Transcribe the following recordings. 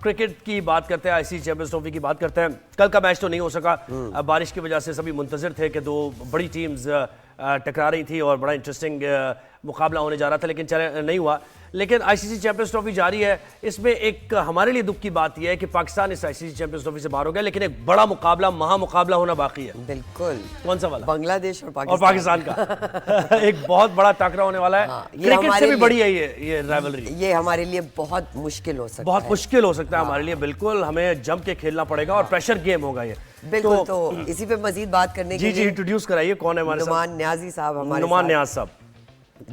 Cricket की बात करते हैं, आईसीसी चैंपियंस ट्रॉफी की बात करते हैं। कल का मैच तो नहीं हो सका, बारिश की वजह से सभी मुंतजर थे कि दो बड़ी टीम्स टकरा रही थी और बड़ा इंटरेस्टिंग मुकाबला होने जा रहा था, लेकिन नहीं हुआ। लेकिन आईसीसी चैंपियंस ट्रॉफी जारी है। इसमें एक हमारे लिए दुख की बात यह है कि पाकिस्तान इस आईसीसी चैंपियंस ट्रॉफी से बाहर हो गया, लेकिन एक बड़ा मुकाबला, महामुकाबला होना बाकी है। बिल्कुल। कौन सा वाला? बांग्लादेश और पाकिस्तान का एक बहुत बड़ा टाकरा होने वाला है। क्रिकेट से भी बड़ी है ये राइवलरी। ये हमारे लिए बहुत मुश्किल हो सकता है, बहुत मुश्किल हो सकता है हमारे लिए। बिल्कुल, हमें जम के खेलना पड़ेगा और प्रेशर गेम होगा ये। बिल्कुल। तो इसी पे मजीद बात करने के लिए जी इंट्रोड्यूस कराइए, कौन है हमारे साथ? नुमान न्याजी साहब हमारे नुमान न्याज साहब,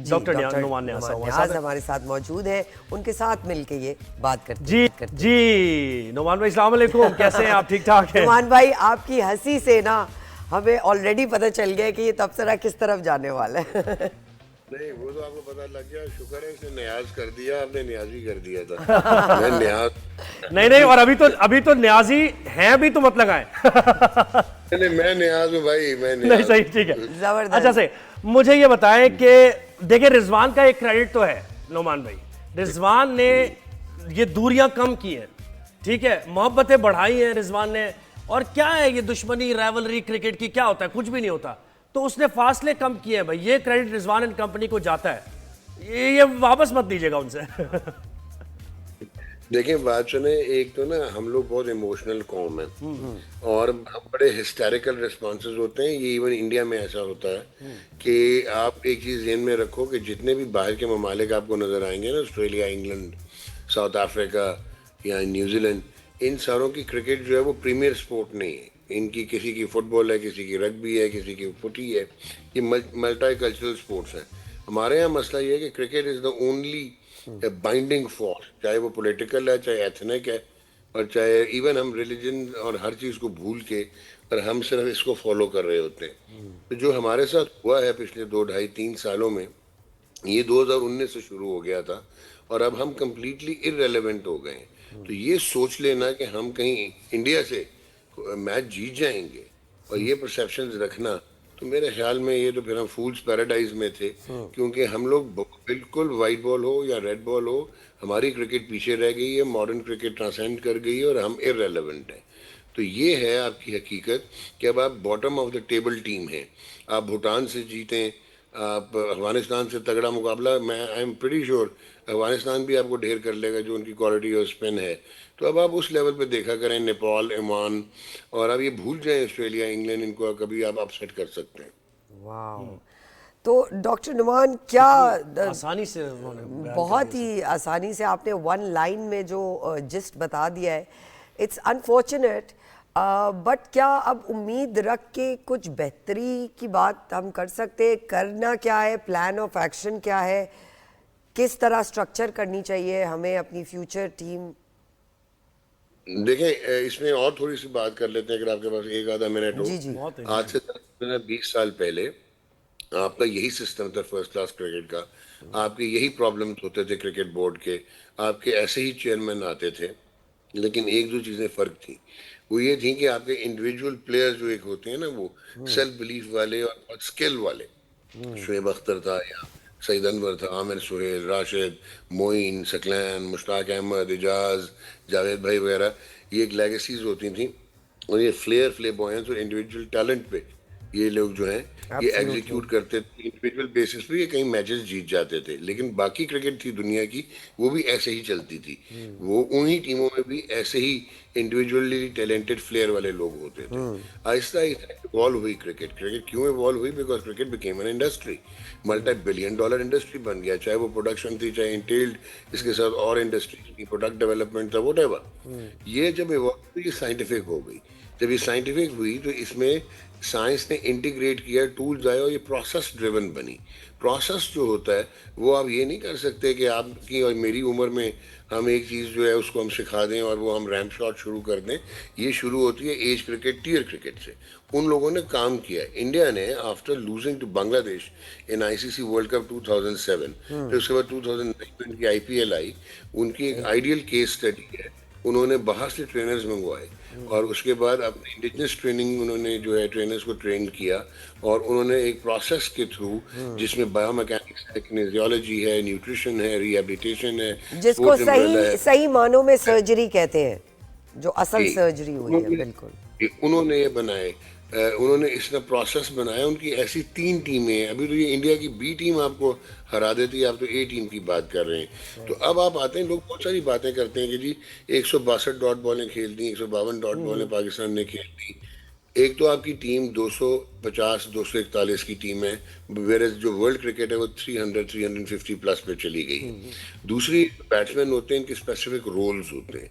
डॉक्टर नुमान न्याज हमारे साथ मौजूद है। उनके साथ मिलके ये बात करते जी नुमान भाई, अस्सलाम वालेकुम, कैसे हैं आप? ठीक ठाक हैं? नुमान भाई, आपकी हंसी से ना हमें ऑलरेडी पता चल गया कि ये तबसरा किस तरफ जाने वाला है। नहीं, वो तो आपको पता लग गया। शुक्र है इसने न्याज कर दिया, आपने न्याज भी कर दिया था। मैं न्याज नहीं, और अभी तो न्याजी हैं भी, तो मत लगाएं। नहीं, मैं न्याज हूँ भाई, मैं न्याज। नहीं, सही, ठीक है, जबरदस्त। अच्छा से मुझे ये बताएं कि देखिए, रिजवान का एक क्रेडिट तो है नुमान भाई। रिजवान ने ये दूरियां कम की हैं, ठीक है, मोहब्बतें बढ़ाई हैं रिजवान ने। और क्या है ये दुश्मनी, राइवलरी क्रिकेट की क्या होता है? कुछ भी नहीं होता। तो उसने फासले कम किए हैं भाई, ये क्रेडिट रिजवान एंड कंपनी को जाता है। ये वापस मत दीजिएगा उनसे। देखिए, बात सुने, एक तो ना हम लोग बहुत इमोशनल कौम है और बड़े हिस्टैरिकल रिस्पॉन्सेज होते हैं। ये इवन इंडिया में ऐसा होता है कि आप एक चीज़ ध्यान में रखो कि जितने भी बाहर के ममालिक आपको नज़र आएंगे ना, ऑस्ट्रेलिया, इंग्लैंड, साउथ अफ्रीका या न्यूजीलैंड, इन सारों की क्रिकेट जो है वो प्रीमियर स्पोर्ट नहीं है। इनकी किसी की फुटबॉल है, किसी की रग्बी है, किसी की फुटी है। ये मल्टी कल्चरल स्पोर्ट्स हैं। हमारे यहाँ मसला ये है कि cricket is the only binding force, चाहे वो पॉलिटिकल है, चाहे एथनिक है, और चाहे इवन हम रिलीजन और हर चीज़ को भूल के और हम सिर्फ इसको फॉलो कर रहे होते हैं। तो जो हमारे साथ हुआ है पिछले 2, 2.5, 3 सालों में, ये 2019 से शुरू हो गया था और अब हम कम्प्लीटली इररेलेवेंट हो गए हैं। तो ये सोच लेना कि हम कहीं इंडिया से मैच जीत जाएंगे और ये परसेप्शंस रखना, तो मेरे ख्याल में ये तो फिर हम फूल्स पैराडाइज में थे। क्योंकि हम लोग बिल्कुल वाइट बॉल हो या रेड बॉल हो, हमारी क्रिकेट पीछे रह गई है, मॉडर्न क्रिकेट ट्रांसेंड कर गई है और हम इररेलेवेंट हैं। तो ये है आपकी हकीकत कि अब आप bottom of the table team हैं। आप भूटान से जीतें, आप अफगानिस्तान से तगड़ा मुकाबला, मैं I am pretty sure Afghanistan भी आपको ढेर कर लेगा जो उनकी क्वालिटी और स्पिन है। तो अब आप उस लेवल पे देखा करें, नेपाल, ओमान, और अब ये भूल जाएं ऑस्ट्रेलिया, इंग्लैंड, इनको कभी आप अपसेट कर सकते हैं। वाह। तो डॉक्टर नुमान, क्या आसानी से उन्होंने बहुत ही आसानी से आपने वन लाइन में जो जिस्ट बता दिया है। इट्स अनफॉर्चुनेट, बट क्या अब उम्मीद रख के कुछ बेहतरी की बात हम कर सकते हैं? करना क्या है, प्लान ऑफ एक्शन क्या है, किस तरह स्ट्रक्चर करनी चाहिए हमें अपनी फ्यूचर टीम? देखें, इसमें और थोड़ी सी बात कर लेते हैं, अगर आपके पास एक आधा मिनट हो। जी जी। आज से 20 साल पहले आपका यही सिस्टम था फर्स्ट क्लास क्रिकेट का। आपके यही प्रॉब्लम्स होते थे क्रिकेट बोर्ड के, आपके ऐसे ही चेयरमैन आते थे। लेकिन एक दो चीज़ें फ़र्क थी, वो ये थी कि आपके इंडिविजुअल प्लेयर्स जो एक होते हैं ना, वो सेल्फ बिलीफ वाले और स्किल वाले। शुएब अख्तर था, या सईद अनवर था, आमिर सुहेल, राशिद, मोइन, सकलैन, मुश्ताक अहमद, एजाज, जावेद भाई वगैरह, ये एक लेगेसीज होती थी। और ये फ्लेयर, फ्लेबॉयंस और इंडिविजुअल टैलेंट पे ये लोग जो हैं ये एग्जीक्यूट करते थे। इंडिविजुअल बेसिस पे ये कई मैचेस जीत जाते थे। लेकिन बाकी क्रिकेट थी दुनिया की, वो भी ऐसे ही चलती थी। वो उन्हीं टीमों में भी ऐसे ही इंडिविजुअली टैलेंटेड फ्लेयर वाले लोग होते थे। आहिस्ता आहिस्ता इवॉल्व हुई क्रिकेट। क्रिकेट क्यों इवॉल्व हुई? Because cricket became an industry, multi billion dollar industry बन गया। चाहे वो प्रोडक्शन थी, चाहे इंटेल्ड इसके साथ और इंडस्ट्री थी, प्रोडक्ट डेवलपमेंट था, व्हाटएवर। ये जब इवॉल्व हुई, ये साइंटिफिक हो गई। जब ये साइंटिफिक हुई तो इसमें साइंस ने इंटीग्रेट किया, टूल्स आए और ये प्रोसेस ड्रिवन बनी। प्रोसेस जो होता है वो आप ये नहीं कर सकते कि आपकी और मेरी उम्र में हम एक चीज़ जो है उसको हम सिखा दें और वो हम रैंप शॉट शुरू कर दें। ये शुरू होती है एज क्रिकेट, टीयर क्रिकेट से। उन लोगों ने काम किया। इंडिया ने after losing to Bangladesh in ICC world cup 2007, फिर उसके बाद 2009 में उनकी आईपीएल आई, उनकी एक आइडियल केस स्टडी है उन्होंने बाहर से ट्रेनर्स मंगवाए और उसके बाद अपनी इंडिजिनस ट्रेनिंग उन्होंने जो है ट्रेनर्स को ट्रेन किया और उन्होंने एक प्रोसेस के थ्रू जिसमें बायोमैकेनिक्स है, किनेसियोलॉजी है, न्यूट्रिशन है, रिहैबिलिटेशन है, जिसको स्पोर्ट्स अम्ब्रेला है, सही मानों में सर्जरी कहते हैं, जो असल जी, सर्जरी हुई है, बिल्कुल। उन्होंने ये बनाए। उन्होंने इसका प्रोसेस बनाया। उनकी ऐसी 3 टीमें हैं। अभी तो ये इंडिया की बी टीम आपको हरा देती है, आप तो ए टीम की बात कर रहे हैं। तो अब आप आते हैं, लोग बहुत सारी बातें करते हैं कि जी 162 डॉट बॉलें खेल दी, 152 डॉट बॉलें पाकिस्तान ने खेल दी। एक तो आपकी टीम 250 241 की टीम है, वेयर जो वर्ल्ड क्रिकेट है वो 300 350 प्लस पे चली गई है। दूसरी, बैट्समैन होते हैं, इनके स्पेसिफिक रोल्स होते हैं।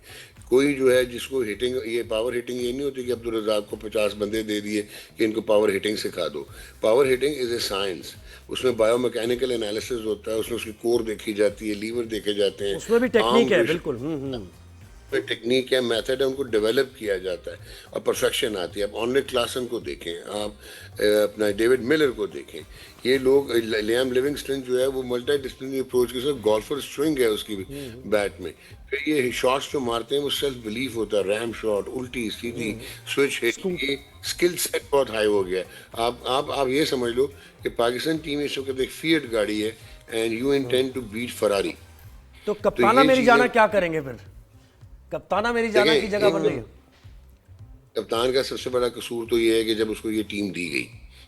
कोई जो है जिसको हिटिंग, ये पावर हिटिंग ये नहीं होती कि अब्दुल रज़ाक को 50 बंदे दे दिए कि इनको पावर हिटिंग सिखा दो। Power hitting is a science. उसमें बायोमैकेनिकल एनालिसिस होता है, उसमें उसकी कोर देखी जाती है, लीवर देखे जाते हैं, उसमें भी टेक्निक है, बिल्कुल। टेक्निक है, मेथड है, उनको डेवलप किया जाता है और परफेक्शन आती है। आप ऑनले क्लासन को देखें, आप अपना डेविड मिलर को देखें, ये लोग, लियाम लिविंगस्टन जो है वो मल्टी डिसिप्लिनरी अप्रोच के साथ, गोल्फर स्विंग है उसकी बैट में, फिर ये शॉट्स जो मारते हैं वो सेल्फ बिलीफ होता है, रैम शॉट, उल्टी सीधी स्विच हिट, ये स्किल सेट बहुत हाई हो गया है। आप ये समझ लो कि पाकिस्तान टीम इस वक्त एक फिएट गाड़ी है and you intend to beat Ferrari. तो कप्ताना मेरी जाना चीजें, क्या करेंगे फिर? कप्ताना मेरी जाना की जगह बन रही है। कप्तान का सबसे बड़ा कसूर तो ये है कि जब उसको ये टीम दी गई,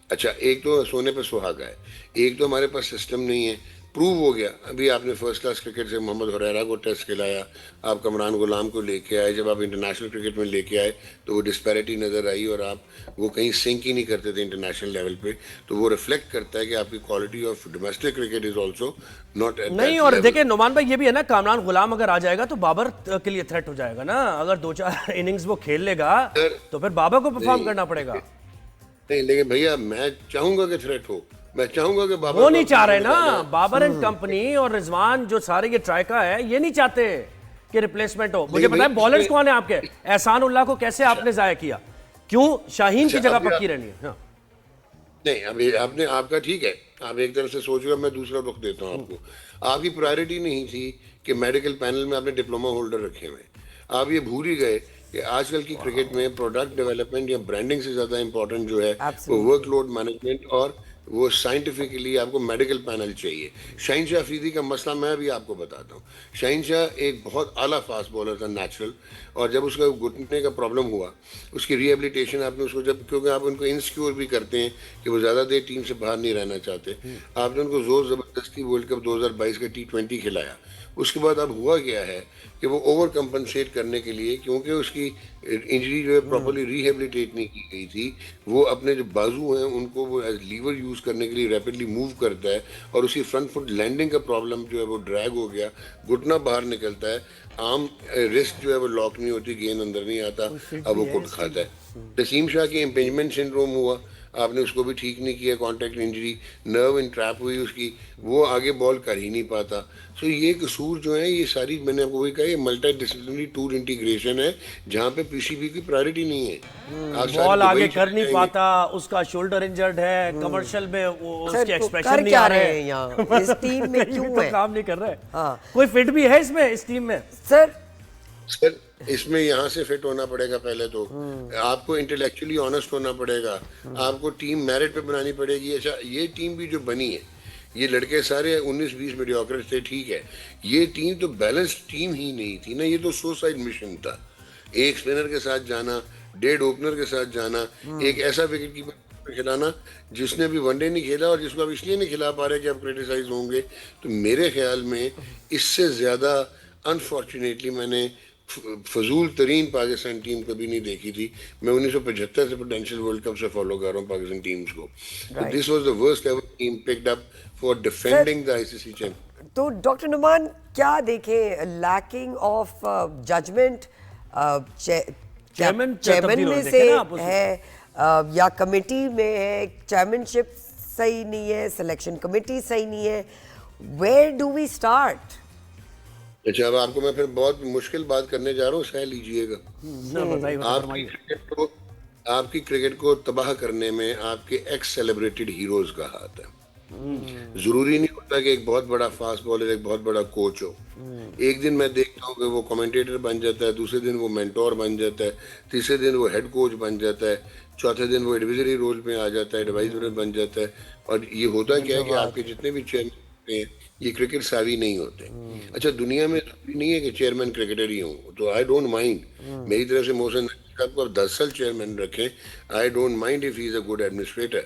अच्छा, एक तो सोने पे सुहागा है, एक तो हमारे पास सिस्टम नहीं है। प्रूव हो गया, अभी आपने फर्स्ट क्लास क्रिकेट से मोहम्मद हुरैरा को टेस्ट खिलाया, आप कमरान गुलाम को लेके आए, जब आप इंटरनेशनल क्रिकेट में लेके आए तो वो डिस्पैरिटी नज़र आई और आप वो कहीं सिंक ही नहीं करते थे इंटरनेशनल लेवल पे। तो वो रिफ्लेक्ट करता है कि आपकी quality of domestic cricket is also not at नहीं, और देखिए नुमान भाई, ये भी है ना, कामरान गुलाम अगर आ जाएगा तो बाबर के लिए थ्रेट हो जाएगा ना। अगर 2-4 इनिंग्स वो खेल लेगा तो फिर बाबर को परफॉर्म करना पड़ेगा। नहीं, लेकिन भैया मैं चाहूंगा कि थ्रेट हो, मैं चाहूंगा कि बाबर वो नहीं चाह रहे ना, बाबर एंड कंपनी और रिजवान जो सारे ये ट्राइका है, ये नहीं चाहते कि रिप्लेसमेंट हो। मुझे पता है बॉलर्स कौन है आपके, एहसान उल्लाह को कैसे आपने जाया किया, क्यों शाहीन की जगह पक्की रहनी है। हाँ। नहीं, अभी आपने, आपका ठीक है, आप एक तरफ से सोच रहे हो, मैं दूसरा रुख देता हूँ आपको। आपकी प्रायोरिटी नहीं थी कि मेडिकल पैनल में आपने डिप्लोमा होल्डर रखे हुए, आप ये भूल ही गए कि आजकल की क्रिकेट में प्रोडक्ट डेवलपमेंट या ब्रांडिंग से ज़्यादा इंपॉर्टेंट जो है वो वर्कलोड मैनेजमेंट और वो साइंटिफिकली आपको मेडिकल पैनल चाहिए। शाहीन शाह अफरीदी का मसला मैं भी आपको बताता हूँ। शाहीन शाह एक बहुत आला फास्ट बॉलर था, नेचुरल, और जब उसका घुटने का प्रॉब्लम हुआ, उसकी रिहेबिलिटेशन आपने उसको, जब क्योंकि आप उनको इनसिक्योर भी करते हैं कि वो ज़्यादा देर टीम से बाहर नहीं रहना चाहते, आपने उनको जोर ज़बरदस्ती वर्ल्ड कप 2022 का T20 खिलाया। उसके बाद अब हुआ क्या है कि वो ओवर कंपनसेट करने के लिए, क्योंकि उसकी इंजरी जो है प्रॉपर्ली रिहेबिलिटेट नहीं की गई थी, वो अपने जो बाजू हैं उनको वो एज लीवर यूज़ करने के लिए रैपिडली मूव करता है और उसकी फ्रंट फुट लैंडिंग का प्रॉब्लम जो है वो ड्रैग हो गया, घुटना बाहर निकलता है, आर्म रिस्ट जो है वो लॉक नहीं होती, गेंद अंदर नहीं आता, अब वो कुट खाता है। नसीम शाह की इम्पेंजमेंट सिंड्रोम हुआ, आपने उसको भी ठीक नहीं किया, कॉन्टैक्ट इंजरी, नर्व इंट्रैप हुई उसकी, वो आगे बॉल कर ही नहीं पाता। सो ये कसूर जो है, ये सारी, मैंने आपको वही कहा, ये मल्टी डिसिप्लिनरी टूल इंटीग्रेशन है जहाँ पे पीसीबी की प्रायोरिटी नहीं है। बॉल आगे कर नहीं पाता, उसका शोल्डर इंजर्ड है, कमर्शियल में वो उसके एक्सप्रेशन कर नहीं क्या आ रहे हैं यहाँ इस टीम में, क्यों तो है? काम नहीं कर रहे। हाँ। कोई फिट भी है इसमें, इस टीम में? सर इसमें यहाँ से फिट होना पड़ेगा पहले तो, आपको इंटेलेक्चुअली ऑनेस्ट होना पड़ेगा, आपको टीम मेरिट पे बनानी पड़ेगी। अच्छा, ये टीम भी जो बनी है, ये लड़के सारे 19-20 मीडियोक्रेट थे, ठीक है, ये टीम तो बैलेंस्ड टीम ही नहीं थी ना, ये तो सुसाइड मिशन था। एक स्पिनर के साथ जाना, 1.5 ओपनर के साथ जाना, एक ऐसा विकेट कीपर खिलाना जिसने भी वनडे नहीं खेला और जिसको आप इसलिए नहीं खिला पा रहे कि आप क्रिटिसाइज होंगे। तो मेरे ख्याल में इससे ज़्यादा अनफॉर्चुनेटली मैंने फजूल तरीन पाकिस्तान टीम कभी नहीं देखी थी। मैं 1975 से पोटेंशियल वर्ल्ड कप से फॉलो कर रहा हूँ पाकिस्तान टीम्स को। This was the worst ever team picked up for defending the ICC champion. तो डॉक्टर नुमान क्या देखें, लैकिंग ऑफ जजमेंट चेयरमैन में से है या कमेटी में है, चेयरमैनशिप सही नहीं है, सिलेक्शन कमेटी सही नहीं है, वेयर डू वी स्टार्ट? अच्छा, अब आपको मैं फिर बहुत मुश्किल बात करने जा रहा हूँ, सह लीजिएगा। आपकी क्रिकेट को तबाह करने में आपके एक्स सेलिब्रेटेड हीरोज का हाथ है। जरूरी नहीं होता कि एक बहुत बड़ा फास्ट बॉलर एक बहुत बड़ा कोच हो। एक दिन मैं देखता हूँ कि वो कमेंटेटर बन जाता है, दूसरे दिन वो मेंटोर बन जाता है, तीसरे दिन वो हेड कोच बन जाता है, चौथे दिन वो एडवाइजरी रोल में आ जाता है, एडवाइजर बन जाता है। और ये होता क्या है कि आपके जितने भी चेयरमैन हैं ये क्रिकेट सावी नहीं होते। अच्छा, दुनिया में जरूरी नहीं है कि चेयरमैन क्रिकेटर ही हो, तो आई डोंट माइंड। मेरी तरफ से मोहसिन साहब को आप 10 साल चेयरमैन रखें, I don't mind if he is a good administrator.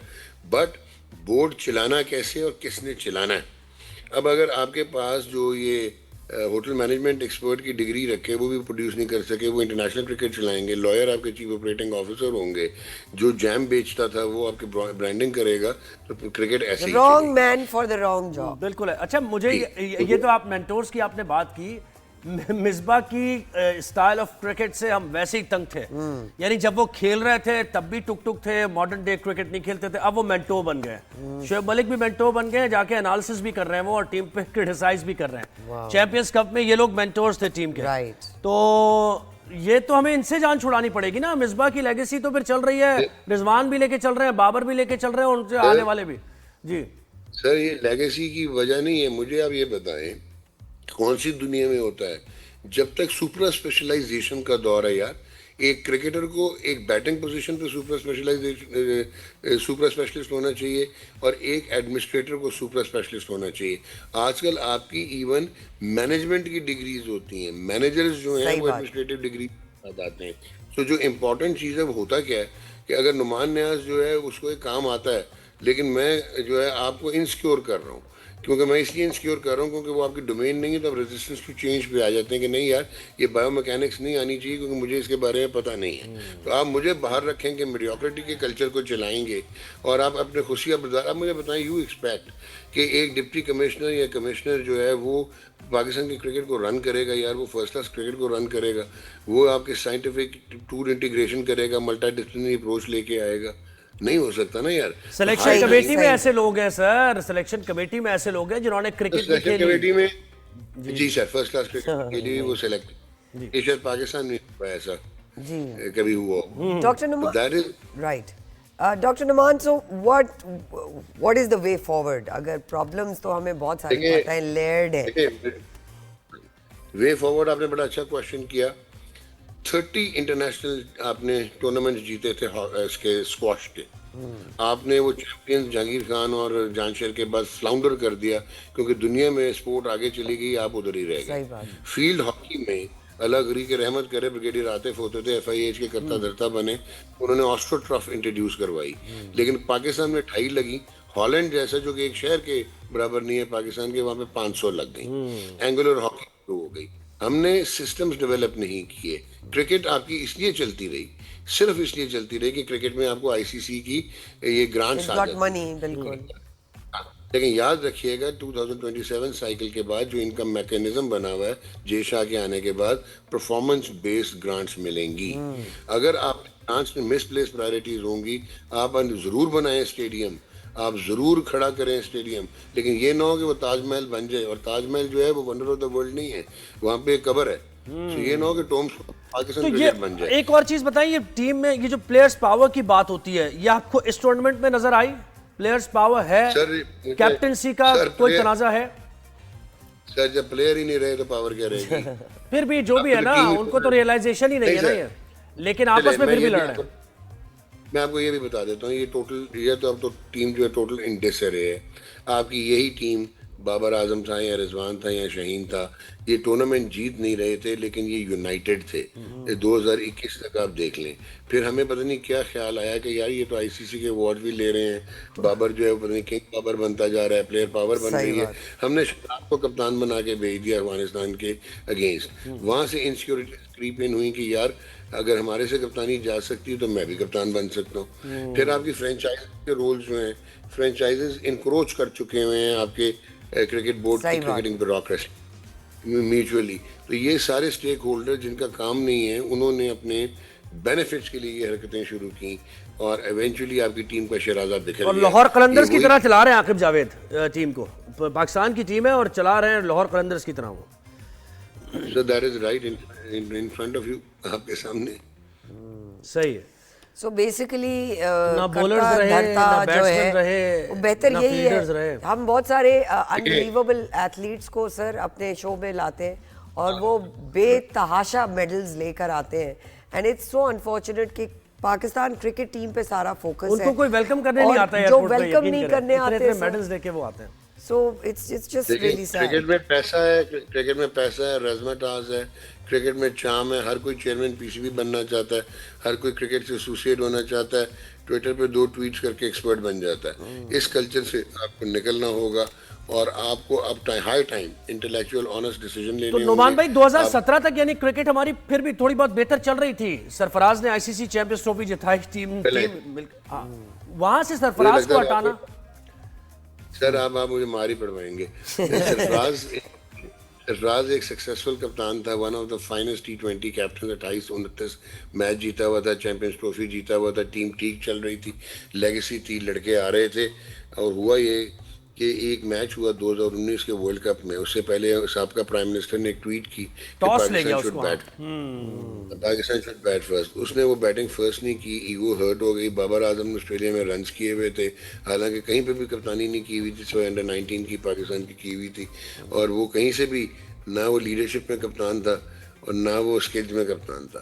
But board चलाना कैसे और किसने चलाना है। अब अगर आपके पास जो ये होटल मैनेजमेंट एक्सपर्ट की डिग्री रखे वो भी प्रोड्यूस नहीं कर सके, वो इंटरनेशनल क्रिकेट चलाएंगे, लॉयर आपके चीफ ऑपरेटिंग ऑफिसर होंगे, जो जैम बेचता था वो आपके ब्रांडिंग करेगा, तो क्रिकेट ऐसे ही रॉन्ग चलेगी। Man for the wrong job. बिल्कुल है। अच्छा, मुझे ये तो आप मेंटोर्स की आपने बात की, मिसबा की स्टाइल ऑफ क्रिकेट से हम वैसे ही तंग थे। यानी जब वो खेल रहे थे तब भी टुक टुक थे, मॉडर्न डे क्रिकेट नहीं खेलते थे, अब वो मेंटोर बन गए। शोएब मलिक भी मेंटोर बन गए, जाके एनालिसिस भी कर रहे हैं वो, और टीम पे क्रिटिसाइज भी कर रहे हैं। चैंपियंस कप में ये लोग मेंटोर्स थे टीम के। राइट। तो ये तो हमें इनसे जान छुड़ानी पड़ेगी ना। मिसबा की लेगेसी तो फिर चल रही है, रिजवान भी लेके चल रहे हैं, बाबर भी लेके चल रहे हैं, उनसे आने वाले भी। जी सर, ये लेगेसी की वजह नहीं है। मुझे आप ये बताएं, कौन सी दुनिया में होता है जब तक सुपर स्पेशलाइजेशन का दौर है यार, एक क्रिकेटर को एक बैटिंग पोजीशन पे सुपर स्पेशलिस्ट होना चाहिए और एक एडमिनिस्ट्रेटर को सुपर स्पेशलिस्ट होना चाहिए। आजकल आपकी इवन मैनेजमेंट की डिग्रीज होती हैं, मैनेजर्स जो हैं वो एडमिनिस्ट्रेटिव डिग्री आते हैं। तो जो इम्पोर्टेंट चीज़ है वो होता क्या है कि अगर नुमान न्याज जो है उसको एक काम आता है, लेकिन मैं जो है आपको इनसिक्योर कर रहा हूँ, क्योंकि मैं इसलिए इंसिक्योर कर रहा हूँ क्योंकि वो आपकी डोमेन नहीं है, तो आप रेजिस्टेंस टू चेंज पे आ जाते हैं कि नहीं यार ये बायोमैकेनिक्स नहीं आनी चाहिए क्योंकि मुझे इसके बारे में पता नहीं है। तो आप मुझे बाहर रखेंगे, मीडियोक्रिटी के कल्चर को चलाएंगे और आप अपने खुशियाँ बरदार। आप मुझे बताएं, यू एक्सपेक्ट कि एक डिप्टी कमिश्नर या कमिश्नर जो है वो पाकिस्तान की क्रिकेट को रन करेगा यार, वो फर्स्ट क्लास क्रिकेट को रन करेगा, वो आपके साइंटिफिक टूर इंटीग्रेशन करेगा, मल्टी डिसिप्लिनरी अप्रोच लेके आएगा? नहीं हो सकता ना यार। सिलेक्शन कमेटी में ऐसे लोग हैं सर, सिलेक्शन कमेटी में ऐसे लोग हैं जिन्होंने क्रिकेट सिलेक्शन कमेटी में जी सर, फर्स्ट क्लास क्रिकेट के लिए वो सिलेक्ट, ये शायद पाकिस्तान में ऐसा जी कभी हुआ। Doctor Numan, that is right. Doctor Numan, so what is the way forward? अगर प्रॉब्लम्स तो हमें बहुत सारी पता है, लेयर्ड है। वे फॉरवर्ड आपने बड़ा अच्छा क्वेश्चन किया। 30 इंटरनेशनल आपने टूर्नामेंट जीते थे इसके स्क्वाश के। आपने वो चैंपियंस जहांगीर खान और जानशेर के बाद फ्लाउंडर कर दिया, क्योंकि दुनिया में स्पोर्ट आगे चली गई, आप उधर ही रह गए। फील्ड हॉकी में अल्लाह गरी के रहमत करे, ब्रिगेडियर आतिफ होते थे, FIH के करता धरता बने, उन्होंने ऑस्ट्रो ट्रॉफ इंट्रोड्यूस करवाई, लेकिन पाकिस्तान में 2.5 लगी। हॉलैंड जैसा जो कि एक शहर के बराबर नहीं है पाकिस्तान के, वहां पे 500 लग गई। एंगुलर हॉकी शुरू हो गई। हमने सिस्टम्स डेवलप नहीं किए। क्रिकेट आपकी इसलिए चलती रही, सिर्फ इसलिए चलती रही कि क्रिकेट में आपको ICC की ये ग्रांट्स आ जाती मनी, बिल्कुल। लेकिन याद रखिएगा 2027 साइकिल के बाद जो इनकम मैकेनिज्म बना हुआ है जय शाह के आने के बाद, परफॉर्मेंस बेस्ड ग्रांट्स मिलेंगी। अगर आप ग्रांट्स में मिसप्लेस प्रायोरिटीज होंगी, आप जरूर बनाएं स्टेडियम, आप जरूर खड़ा करें स्टेडियम, लेकिन ये ना हो कि वो ताजमहल बन जाए, और ताजमहल जो है वो वंडर ऑफ द वर्ल्ड नहीं है, वहाँ पे एक कब्र है। तो ये ना हो कि टॉम्स पाकिस्तान क्रिकेट बन जाए। एक और चीज बताइए, टीम में ये जो प्लेयर्स पावर की बात होती है, ये आपको इस टूर्नामेंट में नजर आई? प्लेयर्स पावर है, कैप्टनसी का कोई तनाजा है? सर, जब प्लेयर ही नहीं रहे तो पावर क्या रहेगी? फिर भी जो भी है ना, उनको तो रियलाइजेशन ही नहीं है ना ये, लेकिन आपस में फिर भी लड़ रहे हैं। मैं आपको ये भी बता देता हूँ, ये टोटल, ये तो अब तो टीम जो है टोटल इन डिसअरे है। आपकी यही टीम, बाबर आजम था या रिजवान था या शहीन था, ये टूर्नामेंट जीत नहीं रहे थे, लेकिन ये यूनाइटेड थे। 2021 तक आप देख लें। फिर हमें पता नहीं क्या ख्याल आया कि यार ये तो ICC के अवार्ड भी ले रहे हैं, बाबर जो है पता नहीं किंग बाबर बनता जा रहा है, प्लेयर पावर बन रही है। हमने शराब को कप्तान बना के भेज दिया अफगानिस्तान के अगेंस्ट। वहाँ से इनसिक्योरिटी क्रीप इन हुई कि यार अगर हमारे से कप्तानी जा सकती है तो मैं भी कप्तान बन सकता हूँ। फिर आपकी फ्रेंचाइज के रोल्स जो हैं, फ्रेंचाइजेस इंक्रोच कर चुके हुए हैं आपके क्रिकेट बोर्ड की क्रिकेटिंग ब्यूरोक्रेसी म्यूचुअली। तो ये सारे स्टेक होल्डर जिनका काम नहीं है, उन्होंने अपने बेनिफिट्स के लिए ये हरकतें शुरू की और इवेंचुअली आपकी टीम का शराजा बिखर गया। और लाहौर कलंदर्स की तरह चला रहे हैं आकिब जावेद टीम को। पाकिस्तान की टीम है और चला रहे हैं लाहौर कलंदर्स की तरह वो। So that is right in front of you, आपके सामने। सही है। सो बेसिकली ना bowlers रहे, ना batsmen रहे, वो बेहतर ना यही fielders है। रहे। हम बहुत सारे अनबिलीवेबल एथलीट्स को सर अपने शो में लाते हैं और वो बेतहाशा मेडल्स लेकर आते हैं, एंड इट्स सो अनफॉर्चुनेट कि पाकिस्तान क्रिकेट टीम पे सारा फोकस है। उनको कोई वेलकम करने नहीं और आता है जो एयरपोर्ट पे, वेलकम यकीन नहीं करें। करने आते इतने सर। मेडल्स लेके वो आते हैं। So it's just really sad. Cricket में पैसा है, क्रिकेट में पैसा है, रज़्मताज़ है, क्रिकेट में चाम है, हर कोई चेयरमैन पीसीबी बनना चाहता है, हर कोई क्रिकेट से एसोसिएट होना चाहता है, ट्विटर पे 2 ट्वीट्स करके एक्सपर्ट बन जाता है। इस कल्चर से आपको निकलना होगा और आपको अब high time intellectual honest decision लेने तो होंगे। नोमान भाई 2017 तक यानी क्रिकेट हमारी फिर भी थोड़ी बहुत बेहतर चल रही थी। सरफराज ने आईसीसी चैंपियंस ट्रॉफी जिताई, टीम वहां से सरफराज को हटाना। सर आप मुझे मार ही पड़वाएंगे। सरफराज एक सक्सेसफुल कप्तान था, one of the finest T20 captain. 28-29 match जीता हुआ था, चैंपियंस ट्रॉफी जीता हुआ था, टीम ठीक चल रही थी, लेगेसी थी, लड़के आ रहे थे। और हुआ ये कि एक मैच हुआ 2019 के वर्ल्ड कप में, उससे पहले साबका प्राइम मिनिस्टर ने एक ट्वीट की कि टॉस ले गया पाकिस्तान शुड बैट फर्स्ट। उसने वो बैटिंग फर्स्ट नहीं की, ईगो हर्ट हो गई। बाबर आजम ने ऑस्ट्रेलिया में रन्स किए हुए थे, हालांकि कहीं पे भी कप्तानी नहीं की हुई थी, सिवाय अंडर 19 की पाकिस्तान की हुई थी। और वो कहीं से भी ना वो लीडरशिप में कप्तान था और ना वो स्किल्स में कप्तान था।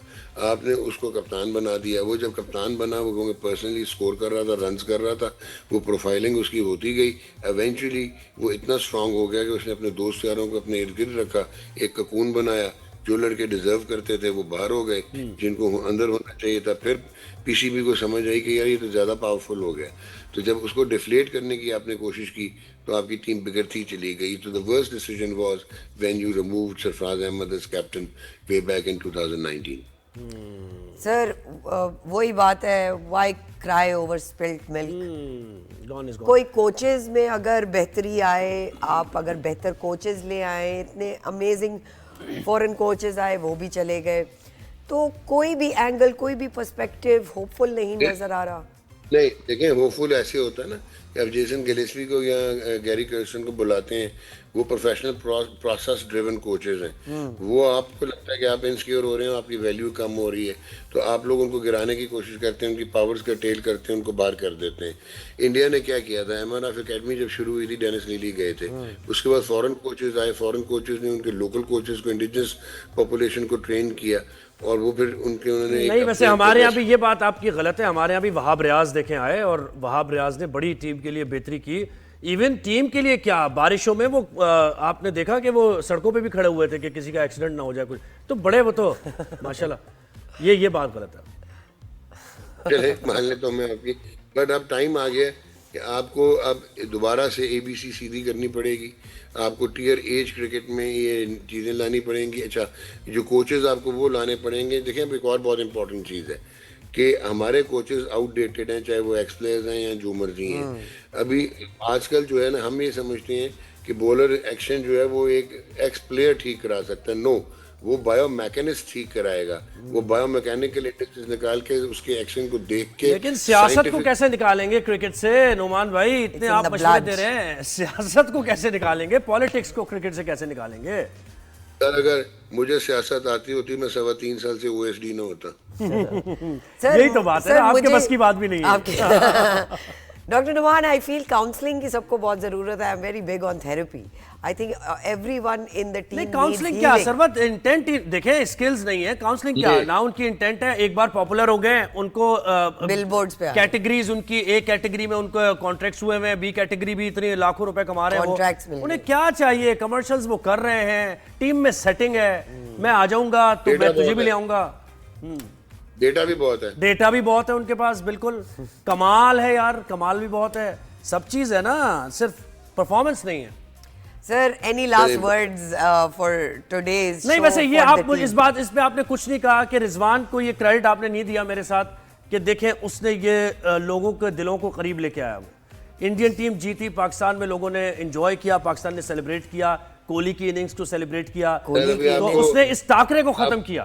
आपने उसको कप्तान बना दिया। वो जब कप्तान बना, वो क्योंकि पर्सनली स्कोर कर रहा था, रन्स कर रहा था, वो प्रोफाइलिंग उसकी होती गई। एवेंचुअली वो इतना स्ट्रांग हो गया कि उसने अपने दोस्त यारों को अपने इर्द गिर्द रखा, एक ककून बनाया। जो लड़के डिजर्व करते थे वो बाहर हो गए, जिनको अंदर होना चाहिए था। फिर पीसीबी को समझ आई कि यार ये तो ज़्यादा पावरफुल हो गया। तो जब उसको डिफ्लेट करने की आपने कोशिश की तो आपकी टीम बिगड़ती चली गई। तो the worst decision was when you removed Sarfaraz Ahmed as captain way back in 2019। Sir वही बात है, why cry over spilled milk. Gone is gone. कोई कोचेज में अगर बेहतरी आए, आप अगर बेहतर कोचेज ले आए, इतने अमेजिंग फॉरेन कोचेज आए, वो भी चले गए, तो कोई भी एंगल, कोई भी पर्सपेक्टिव होपफुल नहीं नजर आ रहा। नहीं देखिए, होपफुल ऐसे होता है ना कि अब जेसन गिलेस्पी को या गैरी कर्स्टन को बुलाते हैं, वो प्रोफेशनल प्रोसेस ड्रिवन कोचेज हैं। वो आपको लगता है कि आप इनसिक्योर हो रहे हैं, आपकी वैल्यू कम हो रही है, तो आप लोग उनको गिराने की कोशिश करते हैं, उनकी पावर्स का टेल करते हैं, उनको बाहर कर देते हैं। इंडिया ने क्या किया था, MRF एकेडमी जब शुरू हुई थी, डेनिस लीली गए थे, उसके बाद फॉरेन कोचेज आए, फॉरेन कोचेज ने उनके लोकल कोचेज को, इंडिजिनस पॉपुलेशन को ट्रेन किया और वो फिर उन्होंने नहीं, वैसे हमारे यहाँ भी ये बात आपकी गलत है। हमारे यहाँ भी वहाब रियाज देखें आए और वहाब रियाज ने बड़ी टीम के लिए बेहतरी की। इवन टीम के लिए क्या, बारिशों में वो आपने देखा कि वो सड़कों पे भी खड़े हुए थे कि किसी का एक्सीडेंट ना हो जाए कुछ, तो बड़े वो तो माशाल्लाह। ये बात गलत है। चले मान लेता हूँ मैं आपकी, बट अब टाइम आ गया कि आपको अब दोबारा से ABC सीधी करनी पड़ेगी। आपको टीयर एज क्रिकेट में ये चीज़ें लानी पड़ेंगी। अच्छा, जो कोचेज़ आपको वो लाने पड़ेंगे। देखें, अब एक और बहुत इंपॉर्टेंट चीज़ है कि हमारे कोचेज़ आउटडेटेड हैं, चाहे वो एक्स प्लेयर्स हैं या जो मर्जी हैं। अभी आजकल जो है ना, हम ये समझते हैं कि बॉलर एक्शन जो है वो एक एक्स प्लेयर ठीक करा सकता है। नो, वो बायो मैकेनिस्ट ठीक कराएगा। वो बायो मैकेनिकल इंडेक्स निकाल के उसके एक्शन को देख के। लेकिन सियासत को कैसे निकालेंगे क्रिकेट से नोमान भाई? इतने आप मशवरे दे रहे हैं, सियासत को कैसे निकालेंगे? पॉलिटिक्स को क्रिकेट से कैसे निकालेंगे? सर अगर मुझे सियासत आती होती, मैं 3.25 साल से OSD ना होता। सर, यही तो बात है ना, आपके बस की बात भी नहीं है। Doctor Numan, I feel counselling की सबको बहुत जरूरत है। I am very big on therapy. I think everyone in the team नहीं, काउंसलिंग क्या सरवत इंटेंट देखें, स्किल्स नहीं है। काउंसलिंग क्या ना, उनकी इंटेंट है, एक बार पॉपुलर हो गए, उनको बिलबोर्ड्स पे कैटेगरीज, उनकी ए कैटेगरी में उनको कॉन्ट्रैक्ट्स हुए हैं, B कैटेगरी भी इतने लाखों रुपए कमा रहे हैं, उन्हें क्या चाहिए? कमर्शियल्स वो कर रहे हैं, टीम में सेटिंग है, मैं आ जाऊंगा तो मैं तुझे भी ले आऊंगा। डेटा भी बहुत है, डेटा भी बहुत है उनके पास, बिल्कुल कमाल है यार, कमाल भी बहुत है, सब चीज है ना, सिर्फ परफॉर्मेंस नहीं है। Sir, any last words for today's? नहीं, वैसे ये आप इस पे आपने कुछ नहीं कहा कि रिजवान को ये क्रेडिट आपने नहीं दिया मेरे साथ कि देखें उसने ये लोगों के दिलों को करीब लेके आया। वो इंडियन टीम जीती, पाकिस्तान में लोगों ने एंजॉय किया, पाकिस्तान ने सेलिब्रेट किया, कोहली की इनिंग्स को सेलिब्रेट किया, तो उसने इस टाकरे को खत्म किया।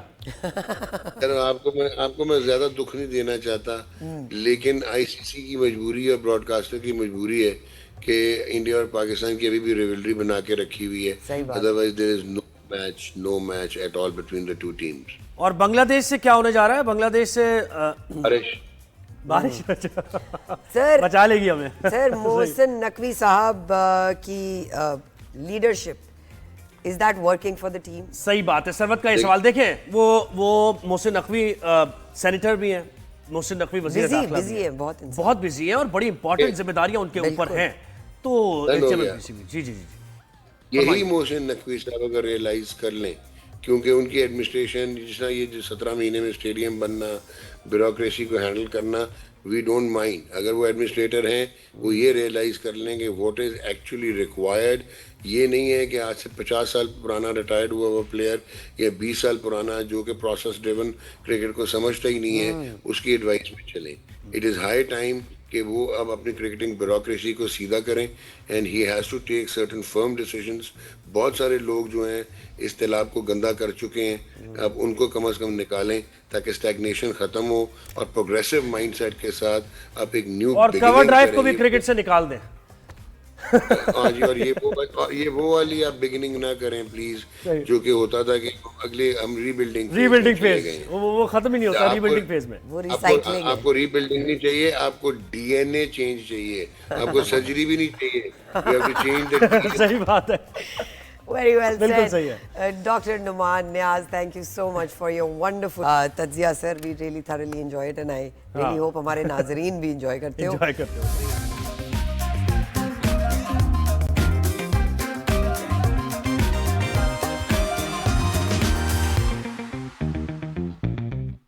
आपको मैं ज्यादा दुख नहीं देना चाहता, लेकिन ICC की मजबूरी और ब्रॉडकास्टर की मजबूरी है कि इंडिया और पाकिस्तान की अभी भी रिवलरी बना के रखी हुई है। Otherwise there is no match at all between the two teams. और बांग्लादेश से क्या होने जा रहा है? बांग्लादेश से बारिश सर बचा लेगी हमें। सर मोहसिन नकवी साहब की leadership, is that working for the team? सही बात है। सरवत का ये सवाल देखें, वो मोहसिन नकवी सेनेटर भी हैं, मोहसिन नकवी वजीर दाखिला भी बिजी है, हैं, बहुत बिजी है और बड़ी इंपॉर्टेंट जिम्मेदारियां उनके ऊपर हैं। तो जी जी जी यही मोहसिन नकवी साहब अगर रियलाइज कर लें, क्योंकि उनकी एडमिनिस्ट्रेशन जिस तरह ये जो 17 महीने में स्टेडियम बनना, ब्यूरोक्रेसी को हैंडल करना, वी डोंट माइंड। अगर वो एडमिनिस्ट्रेटर हैं, वो ये रियलाइज कर लेंगे व्हाट इज एक्चुअली रिक्वायर्ड। ये नहीं है कि आज से 50 साल पुराना रिटायर्ड हुआ हुआ प्लेयर या 20 साल पुराना जो कि प्रोसेस ड्रिवन क्रिकेट को समझता ही नहीं है, उसकी एडवाइस में चलें। इट इज़ हाई टाइम कि वो अब अपनी क्रिकेटिंग ब्यूरोक्रेसी को सीधा करें and he has to take certain firm decisions. बहुत सारे लोग जो हैं इस तालाब को गंदा कर चुके हैं, अब उनको कम से कम निकालें ताकि स्टैग्नेशन ख़त्म हो और प्रोग्रेसिव माइंडसेट के साथ आप एक न्यू और कवर ड्राइव को भी क्रिकेट से निकाल दें। हाँ जी, और ये वो वाली आप बिगिनिंग ना करें प्लीज, जो कि होता था कि अगले हम रीबिल्डिंग फेज वो खत्म ही नहीं होता रीबिल्डिंग फेज में। वो रिसाइकलिंग आपको रीबिल्डिंग नहीं चाहिए, आपको डीएनए चेंज चाहिए, आपको सर्जरी भी नहीं चाहिए। You have to change the सही बात है। Very well बिल्कुल said. सही है। Dr. Numan Niaz, thank you so much for your wonderful तज्जिया sir. We really thoroughly enjoyed it and I really hope हमारे नाजरीन भी enjoy करते हो। एंजॉय करते हो।